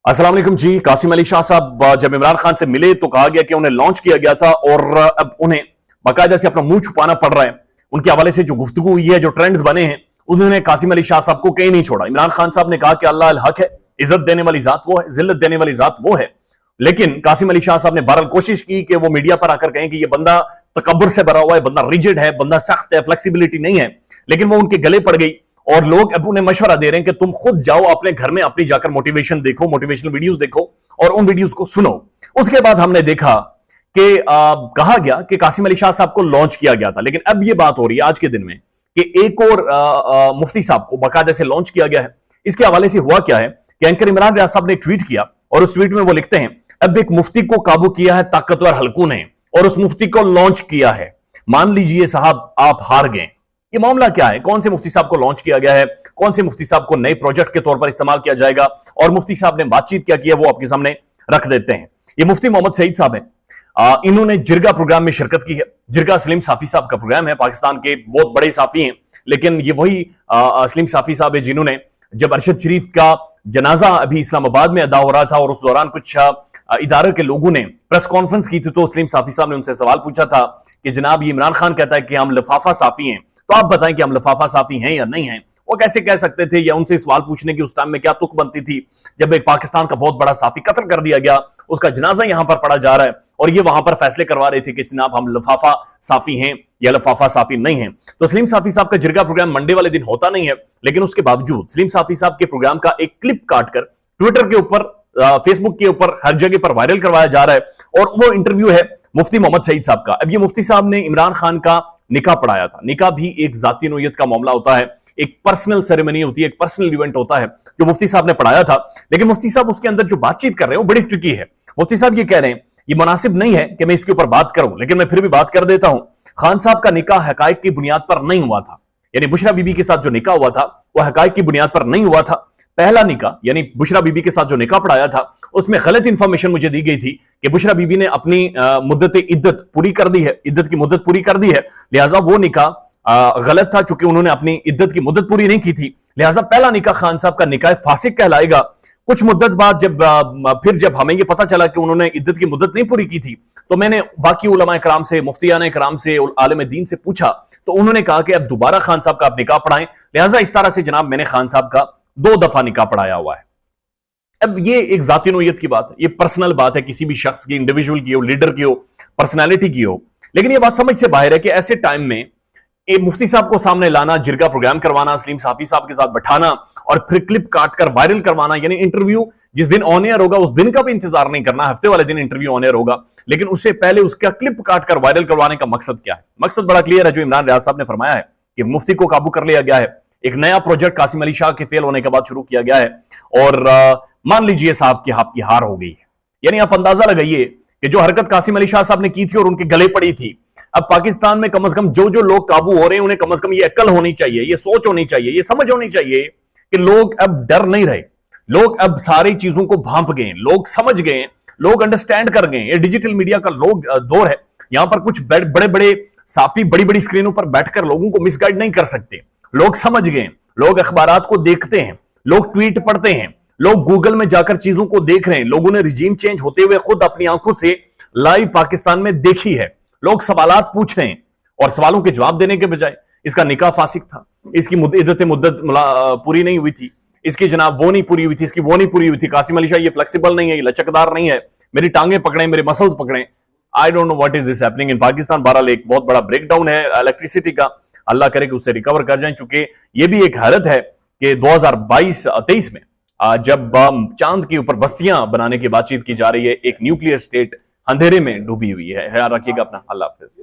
अस्सलाम वालेकुम जी। कासिम अली शाह साहब जब इमरान खान से मिले तो कहा गया कि उन्हें लॉन्च किया गया था और अब उन्हें बाकायदा से अपना मुंह छुपाना पड़ रहा है। उनके हवाले से जो गुफ्तगू हुई है, जो ट्रेंड्स बने हैं, उन्होंने कासिम अली शाह साहब को कहीं नहीं छोड़ा। इमरान खान साहब ने कहा कि अल्लाह अल हक है, इज्जत देने वाली जात वो है, जिल्लत देने वाली जात वो है। लेकिन कासिम अली शाह साहब ने बहरहाल कोशिश की कि वो मीडिया पर आकर कहें कि ये बंदा तकब्बुर से भरा हुआ है, बंदा रिजिड है, बंदा सख्त है, फ्लेक्सिबिलिटी नहीं है। लेकिन वो उनके गले पड़ गई और लोग अब उन्हें मशवरा दे रहे हैं कि तुम खुद जाओ अपने घर में, अपनी जाकर मोटिवेशन देखो, मोटिवेशनल वीडियोस देखो और उन वीडियोस को सुनो। उसके बाद हमने देखा कि कहा गया कि कासिम अली शाह साहब को लॉन्च किया गया था, लेकिन अब यह बात हो रही है आज के दिन में कि एक और मुफ्ती साहब को बाकायदे से लॉन्च किया गया है। इसके हवाले से हुआ क्या है कि एंकर इमरान रियाज साहब ने ट्वीट किया और उस ट्वीट में वो लिखते हैं, अब एक मुफ्ती को काबू किया है ताकतवर हलकों ने और उस मुफ्ती को लॉन्च किया है। मान लीजिए साहब आप हार गए। ये मामला क्या है? कौन से मुफ्ती साहब को लॉन्च किया गया है? कौन से मुफ्ती साहब को नए प्रोजेक्ट के तौर पर इस्तेमाल किया जाएगा? और मुफ्ती साहब ने बातचीत क्या की है वो आपके सामने रख देते हैं। ये मुफ्ती मोहम्मद सईद साहब हैं। इन्होंने जिरगा प्रोग्राम में शिरकत की है। जिरगा सलीम साफी साहब का प्रोग्राम है, पाकिस्तान के बहुत बड़े साफी हैं, लेकिन ये वही सलीम साफी साहब है जिन्होंने जब अरशद शरीफ का जनाजा अभी इस्लामाबाद में अदा हो रहा था और उस दौरान कुछ इदारे के लोगों ने प्रेस कॉन्फ्रेंस की थी, तो सलीम साफी साहब ने उनसे सवाल पूछा था कि जनाब ये इमरान खान कहता है कि हम लिफाफा साफी हैं, तो आप बताएं कि हम लिफाफा साफी हैं या नहीं हैं। वो कैसे कह सकते थे, या उनसे सवाल पूछने की उस टाइम में क्या तुक बनती थी जब एक पाकिस्तान का बहुत बड़ा साफी कत्ल कर दिया गया, उसका जनाजा यहां पर पड़ा जा रहा है और ये वहां पर फैसले करवा रहे थे कि जनाब हम लिफाफा साफी हैं या लिफाफा साफी नहीं है। तो सलीम साफी साहब का जिरगा प्रोग्राम मंडे वाले दिन होता नहीं है, लेकिन उसके बावजूद सलीम साफी साहब के प्रोग्राम का एक क्लिप काटकर ट्विटर के ऊपर, फेसबुक के ऊपर, हर जगह पर वायरल करवाया जा रहा है और वो इंटरव्यू है मुफ्ती मोहम्मद सईद साहब का। अब ये मुफ्ती साहब ने इमरान खान का निकाह पढ़ाया था। निकाह भी एक जाती नोयत का मामला होता है, एक पर्सनल सेरेमनी होती है, एक पर्सनल इवेंट होता है जो मुफ्ती साहब ने पढ़ाया था। लेकिन मुफ्ती साहब उसके अंदर जो बातचीत कर रहे हैं वो बड़ी ट्रिकी है। मुफ्ती साहब ये कह रहे हैं ये मुनासिब नहीं है कि मैं इसके ऊपर बात करूं, लेकिन मैं फिर भी बात कर देता हूं। खान साहब का निकाह हकायक की बुनियाद पर नहीं हुआ था, यानी बुशरा बीबी के साथ जो निकाह हुआ था वो हकायक की बुनियाद पर नहीं हुआ था। पहला निकाह यानी बुशरा बीबी के साथ जो निकाह पढ़ाया था उसमें गलत इंफॉर्मेशन मुझे दी गई थी कि बुशरा बीबी ने अपनी मुद्दत इद्दत पूरी कर दी है, इद्दत की मुद्दत पूरी कर दी है, लिहाजा वो निकाह गलत था। चूंकि उन्होंने अपनी इद्दत की मुद्दत पूरी नहीं की थी, लिहाजा पहला निकाह खान साहब का निकाह फासिक कहलाएगा। कुछ मुद्दत बाद जब हमें ये पता चला कि उन्होंने इद्दत की मुद्दत नहीं पूरी की थी, तो मैंने बाकी उलमा कराम से, मुफ्तियान कराम से, आलिम दीन से पूछा, तो उन्होंने कहा कि अब दोबारा खान साहब का आप निकाह पढ़ाएं। लिहाजा इस तरह से जनाब मैंने खान साहब का 2 दफा निकाह पढ़ाया हुआ है। अब ये एक जाती नोयत की बात है, ये पर्सनल बात है, किसी भी शख्स की, इंडिविजुअल की हो, लीडर की हो, पर्सनैलिटी की हो। लेकिन ये बात समझ से बाहर है कि ऐसे टाइम में एक मुफ्ती साहब को सामने लाना, जिरगा प्रोग्राम करवाना, सलीम साफी साहब के साथ बैठाना और फिर क्लिप काट कर वायरल करवाना, यानी इंटरव्यू जिस दिन ऑन एयर होगा उस दिन का भी इंतजार नहीं करना, हफ्ते वाले दिन इंटरव्यू ऑन एयर होगा, लेकिन उससे पहले उसका क्लिप काट कर वायरल करवाने का मकसद क्या है? मकसद बड़ा क्लियर है, जो इमरान रियाज साहब ने फरमाया है कि मुफ्ती को काबू कर लिया गया है। एक नया प्रोजेक्ट कासिम अली शाह के फेल होने के बाद शुरू किया गया है और मान लीजिए साहब की आपकी हार हो गई है। यानी आप अंदाजा लगाइए कि जो हरकत कासिम अली शाह साहब ने की थी और उनके गले पड़ी थी, अब पाकिस्तान में कम से कम जो लोग काबू हो रहे हैं उन्हें कम से कम ये अक्ल होनी चाहिए, ये सोच होनी चाहिए, ये समझ होनी चाहिए कि लोग अब डर नहीं रहे, लोग अब सारी चीजों को भांप गए, लोग समझ गए, लोग अंडरस्टैंड कर गए। ये डिजिटल मीडिया का दौर है, यहां पर कुछ बड़े बड़े साफी बड़ी बड़ी स्क्रीनों पर बैठकर लोगों को मिसगाइड नहीं कर सकते। लोग समझ गए, लोग अखबारात को देखते हैं, लोग ट्वीट पढ़ते हैं, लोग गूगल में जाकर चीजों को देख रहे हैं। लोगों ने रिजीम चेंज होते हुए खुद अपनी आंखों से लाइव पाकिस्तान में देखी है। लोग सवालात पूछ रहे हैं और सवालों के जवाब देने के बजाय इसका निकाह फासिक था, इसकी इद्दत मुद्दत पूरी नहीं हुई थी, इसकी जनाब वो नहीं पूरी हुई थी, इसकी वो नहीं पूरी हुई थी। कासिम अली शाह ये फ्लेक्सिबल नहीं है, ये लचकदार नहीं है, मेरी टांगे पकड़े, मेरे मसल्स पकड़े। I don't know what is this happening in Pakistan. बहरहाल एक बहुत बड़ा ब्रेकडाउन है इलेक्ट्रिसिटी का, अल्लाह करे कि उससे रिकवर कर जाएं। चूंकि ये भी एक हैरत है कि 2022-23 में जब चांद के ऊपर बस्तियां बनाने की बातचीत की जा रही है, एक न्यूक्लियर स्टेट अंधेरे में डूबी हुई है। ख्याल रखिएगा अपना। अल्लाह हाफिज।